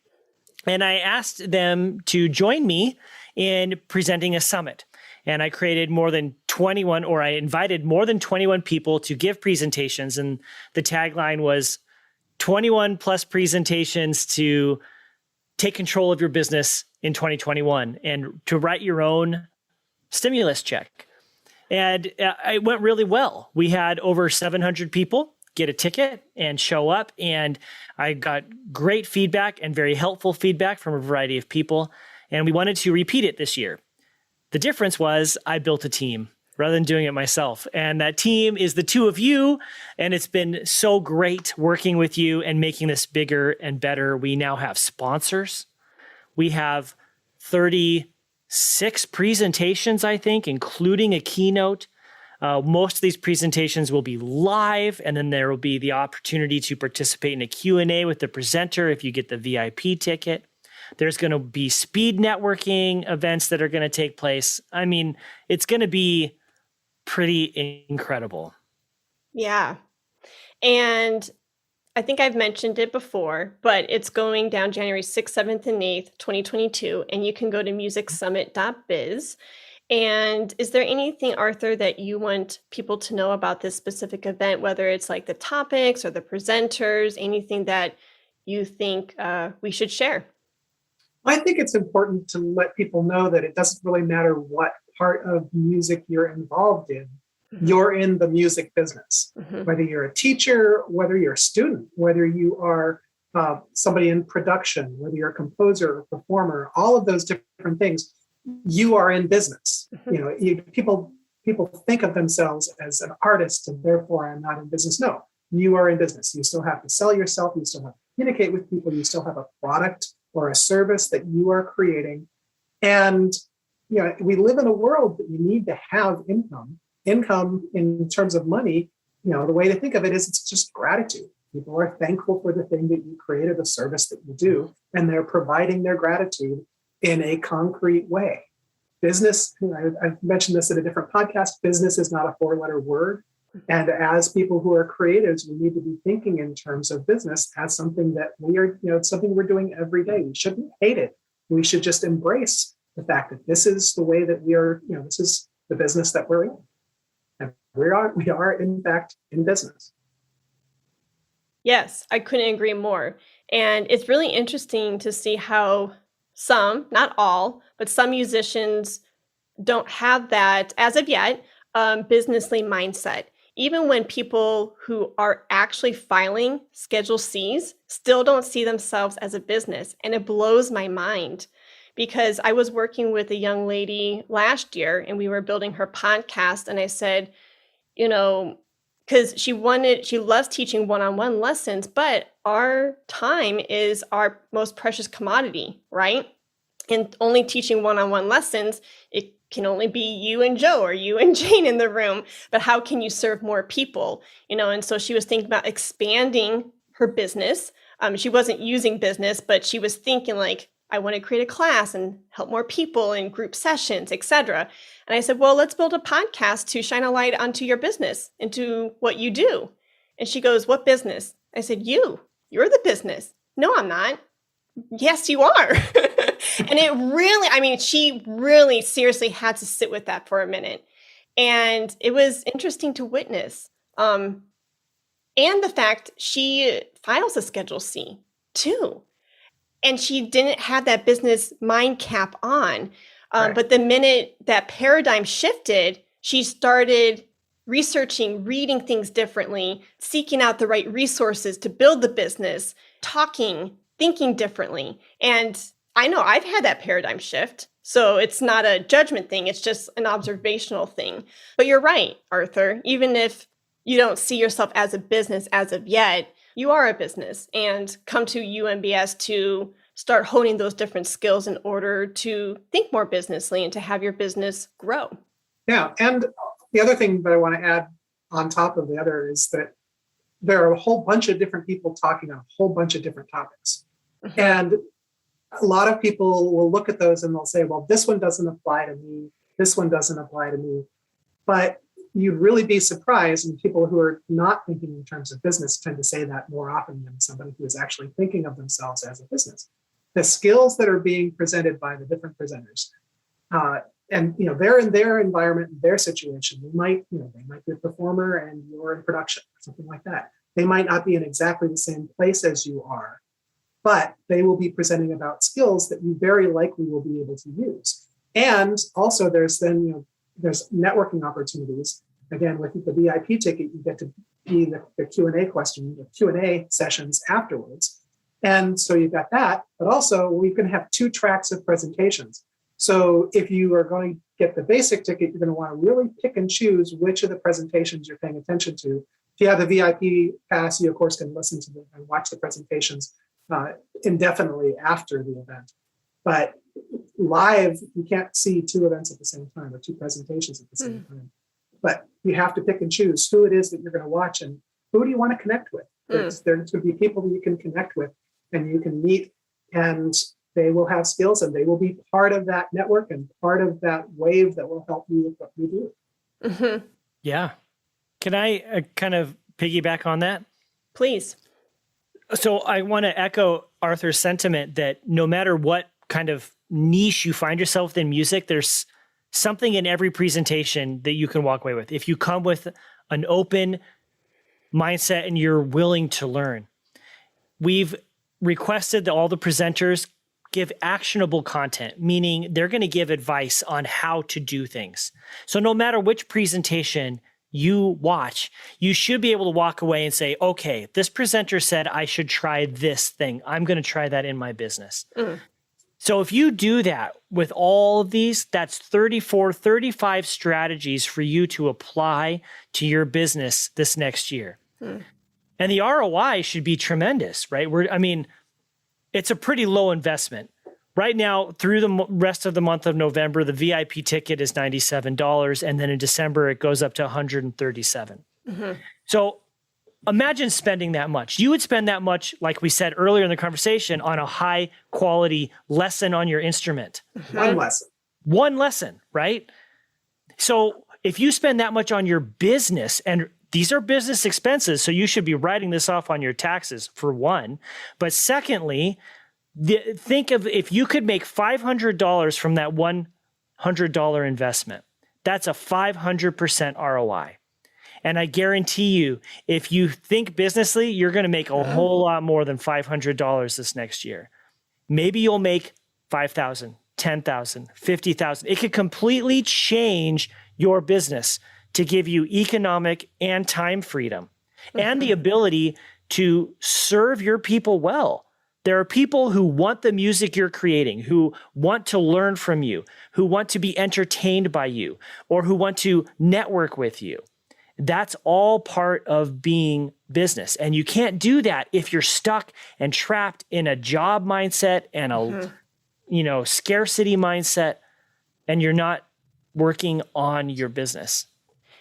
and I asked them to join me in presenting a summit. And I created I invited more than 21 people to give presentations. And the tagline was 21 plus presentations to take control of your business in 2021 and to write your own stimulus check. And it went really well. We had over 700 people get a ticket and show up. And I got great feedback and very helpful feedback from a variety of people. And we wanted to repeat it this year. The difference was I built a team rather than doing it myself. And that team is the two of you. And it's been so great working with you and making this bigger and better. We now have sponsors. We have 36 presentations, I think, including a keynote. Most of these presentations will be live, and then there will be the opportunity to participate in a Q&A with the presenter if you get the VIP ticket. There's going to be speed networking events that are going to take place. I mean, it's going to be pretty incredible. Yeah. And I think I've mentioned it before, but it's going down January 6th, 7th, and 8th, 2022, and you can go to musicsummit.biz. And is there anything, Arthur, that you want people to know about this specific event, whether it's like the topics or the presenters, anything that you think we should share? I think it's important to let people know that it doesn't really matter what part of music you're involved in. You're in the music business, whether you're a teacher, whether you're a student, whether you are somebody in production, whether you're a composer or performer, all of those different things, you are in business. People think of themselves as an artist and therefore I'm not in business. No, you are in business. You still have to sell yourself. You still have to communicate with people. You still have a product or a service that you are creating. And we live in a world that you need to have income. Income in terms of money, the way to think of it is it's just gratitude. People are thankful for the thing that you created, the service that you do, and they're providing their gratitude in a concrete way. Business, I've mentioned this in a different podcast, business is not a four-letter word. And as people who are creatives, we need to be thinking in terms of business as something that we are, it's something we're doing every day. We shouldn't hate it. We should just embrace the fact that this is the way that we are, this is the business that we're in. And we are in fact in business. Yes, I couldn't agree more. And it's really interesting to see how some, not all, but some musicians don't have that, as of yet, businessly mindset. Even when people who are actually filing Schedule Cs still don't see themselves as a business. And it blows my mind because I was working with a young lady last year and we were building her podcast. And I said, because she loves teaching one-on-one lessons, but our time is our most precious commodity, right? And only teaching one-on-one lessons, it can only be you and Joe or you and Jane in the room, but how can you serve more people? And so she was thinking about expanding her business. She wasn't using business, but she was thinking like, I want to create a class and help more people in group sessions, etc. And I said, well, let's build a podcast to shine a light onto your business, into what you do. And she goes, what business? I said, you're the business. No, I'm not. Yes, you are. And it really, she really seriously had to sit with that for a minute. And it was interesting to witness. And the fact she files a Schedule C too. And she didn't have that business mind cap on. Right. But the minute that paradigm shifted, she started researching, reading things differently, seeking out the right resources to build the business, talking, thinking differently. And I know I've had that paradigm shift. So it's not a judgment thing. It's just an observational thing. But you're right, Arthur. Even if you don't see yourself as a business as of yet, you are a business, and come to UMBS to start honing those different skills in order to think more businessly and to have your business grow. Yeah. And the other thing that I want to add on top of the other is that there are a whole bunch of different people talking on a whole bunch of different topics. Mm-hmm. And a lot of people will look at those and they'll say, well, this one doesn't apply to me. This one doesn't apply to me. But you'd really be surprised, and people who are not thinking in terms of business tend to say that more often than somebody who is actually thinking of themselves as a business. The skills that are being presented by the different presenters, and they're in their environment, their situation. They might be a performer and you're in production, or something like that. They might not be in exactly the same place as you are, but they will be presenting about skills that you very likely will be able to use. And also there's networking opportunities. Again, with the VIP ticket, you get to be the Q&A question, the Q&A sessions afterwards. And so you've got that, but also we can have 2 tracks of presentations. So if you are going to get the basic ticket, you're going to want to really pick and choose which of the presentations you're paying attention to. If you have the VIP pass, you of course can listen to them and watch the presentations indefinitely after the event. But live, you can't see 2 events at the same time or 2 presentations at the same time. But you have to pick and choose who it is that you're going to watch and who do you want to connect with. There's going to be people that you can connect with and you can meet, and they will have skills and they will be part of that network and part of that wave that will help you with what you do. Mm-hmm. Yeah. Can I kind of piggyback on that? Please. So I want to echo Arthur's sentiment that no matter what kind of niche you find yourself in music, there's something in every presentation that you can walk away with. If you come with an open mindset and you're willing to learn. We've requested that all the presenters give actionable content, meaning they're going to give advice on how to do things. So no matter which presentation you watch, you should be able to walk away and say, okay, this presenter said I should try this thing. I'm going to try that in my business. So if you do that with all of these, that's 34, 35 strategies for you to apply to your business this next year. And the ROI should be tremendous, right? It's a pretty low investment. Right now, through the rest of the month of November, the VIP ticket is $97, and then in December, it goes up to $137. So imagine spending that much. You would spend that much, like we said earlier in the conversation, on a high quality lesson on your instrument. One lesson, right? So if you spend that much on your business, and these are business expenses, so you should be writing this off on your taxes, for one. But secondly, think of if you could make $500 from that $100 investment. That's a 500% ROI. And I guarantee you, if you think businessly, you're going to make a whole lot more than $500 this next year. Maybe you'll make $5,000, $10,000, $50,000. It could completely change your business to give you economic and time freedom and the ability to serve your people well. There are people who want the music you're creating, who want to learn from you, who want to be entertained by you, or who want to network with you. That's all part of being business. And you can't do that if you're stuck and trapped in a job mindset and a scarcity mindset, and you're not working on your business.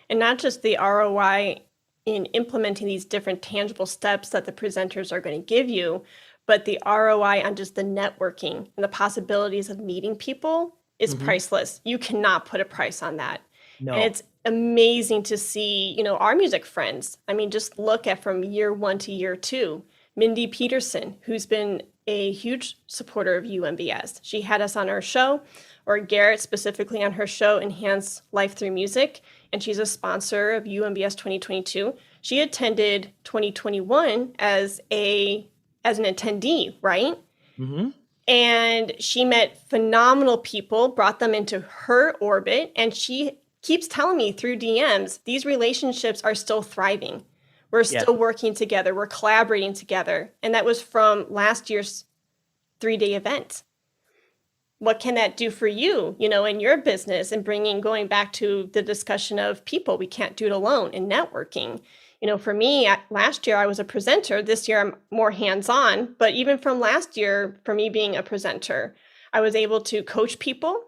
And not just the ROI in implementing these different tangible steps that the presenters are going to give you, but the ROI on just the networking and the possibilities of meeting people is priceless. You cannot put a price on that. No. And it's amazing to see, our music friends. I mean, just look at from year 1 to year 2. Mindy Peterson, who's been a huge supporter of UMBS. She had us on her show, or Garrett specifically on her show, Enhance Life Through Music. And she's a sponsor of UMBS 2022. She attended 2021 as an attendee, right? And she met phenomenal people, brought them into her orbit, and she keeps telling me through DMs, these relationships are still thriving. We're still working together. We're collaborating together. And that was from last year's 3-day event. What can that do for you, in your business, and going back to the discussion of people? We can't do it alone, and networking. For me, last year I was a presenter. This year I'm more hands-on. But even from last year, for me being a presenter, I was able to coach people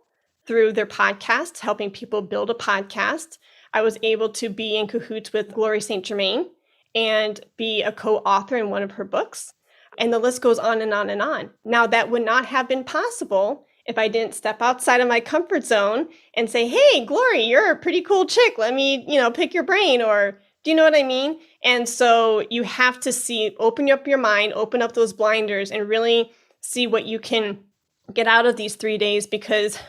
through their podcasts, helping people build a podcast. I was able to be in cahoots with Glory St. Germain and be a co-author in one of her books. And the list goes on and on and on. Now, that would not have been possible if I didn't step outside of my comfort zone and say, hey, Glory, you're a pretty cool chick. Let me, pick your brain, or do you know what I mean? And so you have to open up your mind, open up those blinders, and really see what you can get out of these 3 days, because,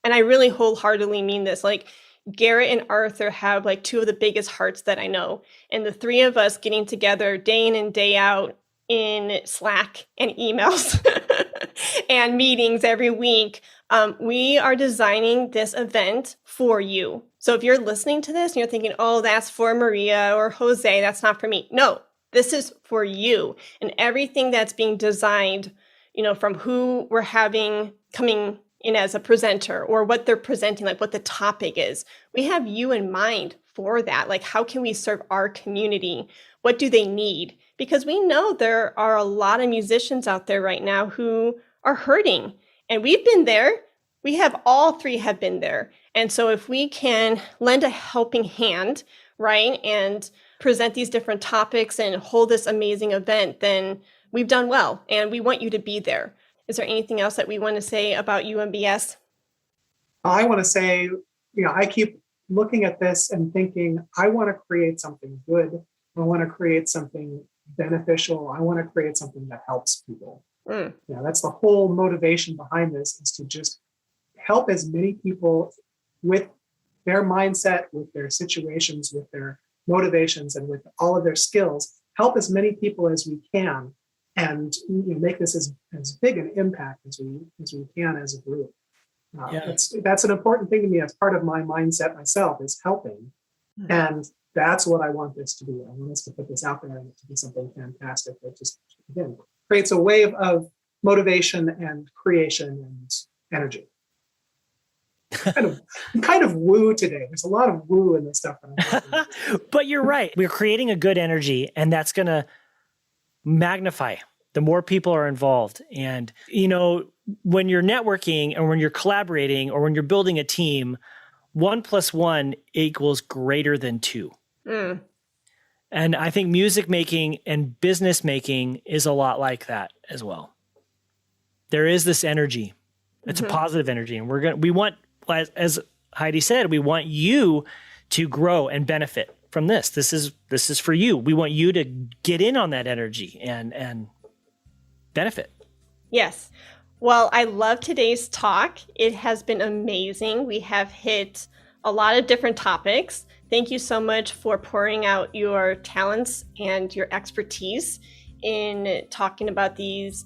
and I really wholeheartedly mean this, like Garrett and Arthur have like 2 of the biggest hearts that I know. And the 3 of us getting together day in and day out in Slack and emails and meetings every week, we are designing this event for you. So if you're listening to this and you're thinking, oh, that's for Maria or Jose, that's not for me. No, this is for you. And everything that's being designed, from who we're having coming in as a presenter, or what they're presenting, like what the topic is. We have you in mind for that. Like, how can we serve our community? What do they need? Because we know there are a lot of musicians out there right now who are hurting. And we've been there. All 3 have been there. And so if we can lend a helping hand, right, and present these different topics and hold this amazing event, then we've done well. And we want you to be there. Is there anything else that we want to say about UMBS? I want to say, I keep looking at this and thinking, I want to create something good. I want to create something beneficial. I want to create something that helps people. That's the whole motivation behind this, is to just help as many people with their mindset, with their situations, with their motivations, and with all of their skills, help as many people as we can, and make this as big an impact as we can as a group. That's an important thing to me as part of my mindset myself, is helping. And that's what I want this to be. I want us to put this out there and it to be something fantastic that just, again, creates a wave of motivation and creation and energy. kind of woo today. There's a lot of woo in this stuff. But you're right. We're creating a good energy, and that's going to magnify the more people are involved. And, when you're networking or when you're collaborating or when you're building a team, 1 + 1 equals greater than 2. And I think music making and business making is a lot like that as well. There is this energy. It's a positive energy. And we want, as Heidi said, we want you to grow and benefit from this. This is for you. We want you to get in on that energy and benefit. Yes. Well, I love today's talk. It has been amazing. We have hit a lot of different topics. Thank you so much for pouring out your talents and your expertise in talking about these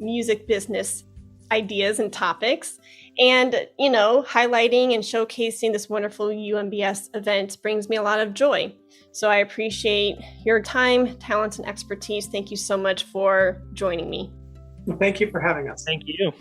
music business ideas and topics. And, highlighting and showcasing this wonderful UMBS event brings me a lot of joy. So I appreciate your time, talents, and expertise. Thank you so much for joining me. Well, thank you for having us. Thank you.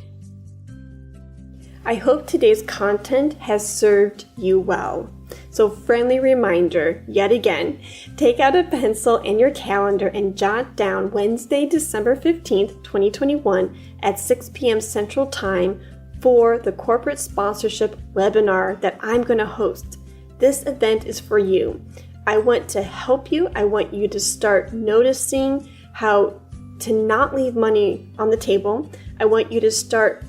I hope today's content has served you well. So friendly reminder, yet again, take out a pencil and your calendar and jot down Wednesday, December 15th, 2021 at 6 p.m. Central Time for the corporate sponsorship webinar that I'm going to host. This event is for you. I want to help you. I want you to start noticing how to not leave money on the table. I want you to start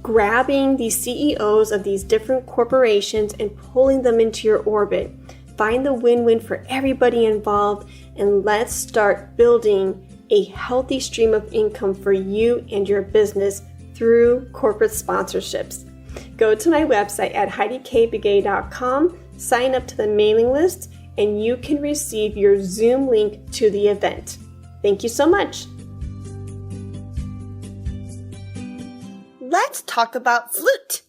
grabbing these CEOs of these different corporations and pulling them into your orbit. Find the win-win for everybody involved, and let's start building a healthy stream of income for you and your business through corporate sponsorships. Go to my website at HeidiKayBegay.com, sign up to the mailing list, and you can receive your Zoom link to the event. Thank you so much. Let's talk about Flute.